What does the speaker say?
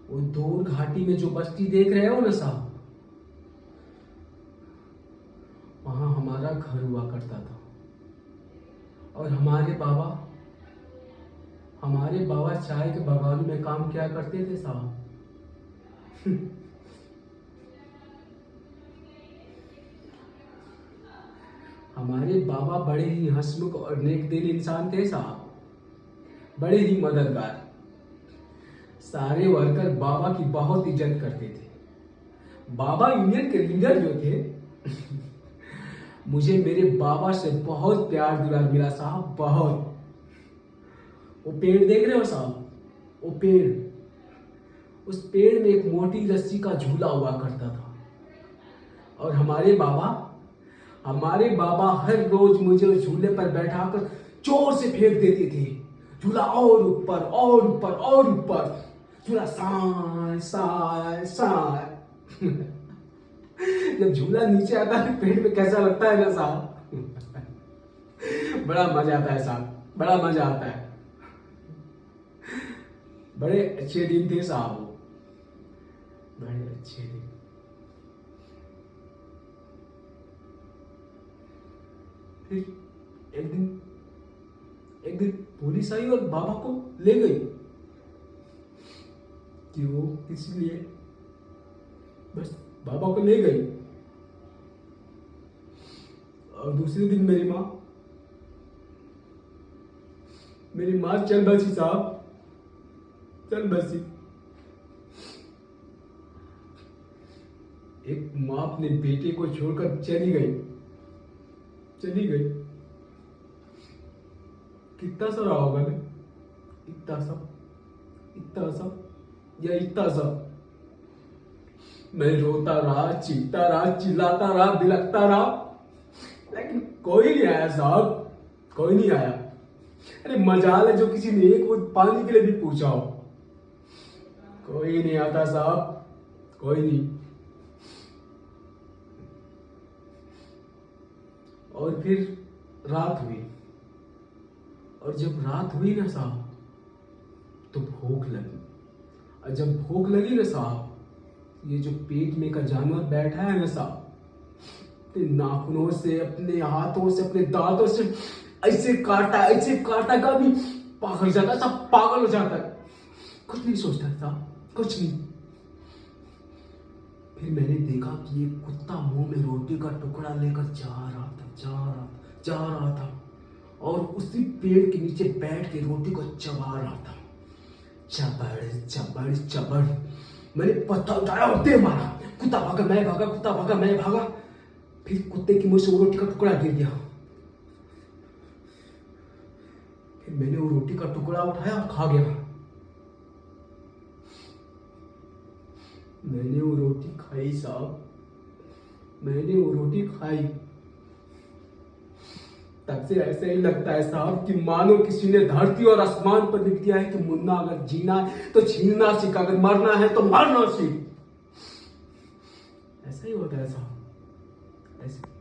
वो दूर घाटी में जो बस्ती देख रहे हो ना साहब, वहां हमारा घर हुआ करता था। और हमारे बाबा चाय के बागान में काम किया करते थे साहब। हमारे बाबा बड़े ही हंसमुख और नेक दिल इंसान थे साहब, बड़े ही मददगार। सारे वर्कर बाबा की बहुत इज्जत करते थे। बाबा यूनियन के लीडर जो थे मुझे मेरे बाबा से बहुत प्यार दुलार मिला साहब, बहुत। वो पेड़ देख रहे हो साहब, वो पेड़, उस पेड़ में एक मोटी रस्सी का झूला हुआ करता था। और हमारे बाबा हर रोज मुझे उस झूले पर बैठाकर जोर से फेंक देते थे। झूला और ऊपर और ऊपर और ऊपर, झूला साय साय साय। जब झूला नीचे आता है पेट में कैसा लगता है ना साहब, बड़ा मजा आता है साहब, बड़ा मजा आता है। बड़े अच्छे दिन थे साहब, बड़े अच्छे दिन। फिर एक दिन पुलिस आई और बाबा को ले गई। क्यों, किस लिए? बस बाबा को ले गई। और दूसरे दिन मेरी माँ चल बसी साहब, चल बसी। एक माँ अपने बेटे को छोड़कर चली गई। कितना सा रहा होगा ना, इतना सा या इतना सा। मैं रोता रहा, चीखता रहा, चिल्लाता रहा, बिलखता रहा, लेकिन कोई नहीं आया साहब, कोई नहीं आया। अरे मजाल है जो किसी ने एक बूंद पानी के लिए भी पूछा हो। कोई नहीं आता साहब, कोई नहीं। और फिर रात हुई, और जब रात हुई ना साहब तो भूख लगी। और जब भूख लगी ना साहब, ये जो पेट में का जानवर बैठा है ना साहब, अपने नाखूनों से, अपने हाथों से, अपने दांतों से ऐसे काटा का भी पागल जाता है, सब पागल हो जाता है, कुछ नहीं सोचता साहब, कुछ नहीं। फिर मैंने देखा कि एक कुत्ता मुंह में रोटी का टुकड़ा लेकर जा रहा था और उसी पेड़ के नीचे बैठ के रोटी को चबा रहा था। चबड़। मैंने पत्थर उठाया और दे मारा। कुत्ता भागा, मैं भागा। फिर कुत्ते की मुंह से वो रोटी का टुकड़ा गिर गया। फिर मैंने वो रोटी का टुकड़ा उठाया और खा गया। मैंने वो रोटी खाई साहब, मैंने वो रोटी खाई। तब से ऐसे ही लगता है साहब कि मानो किसी ने धरती और आसमान पर लिख दिया है कि मुन्ना अगर जीना है तो छीनना सीख, अगर मरना है तो मरना सीख। ऐसा ही होता है साहब, ऐसे।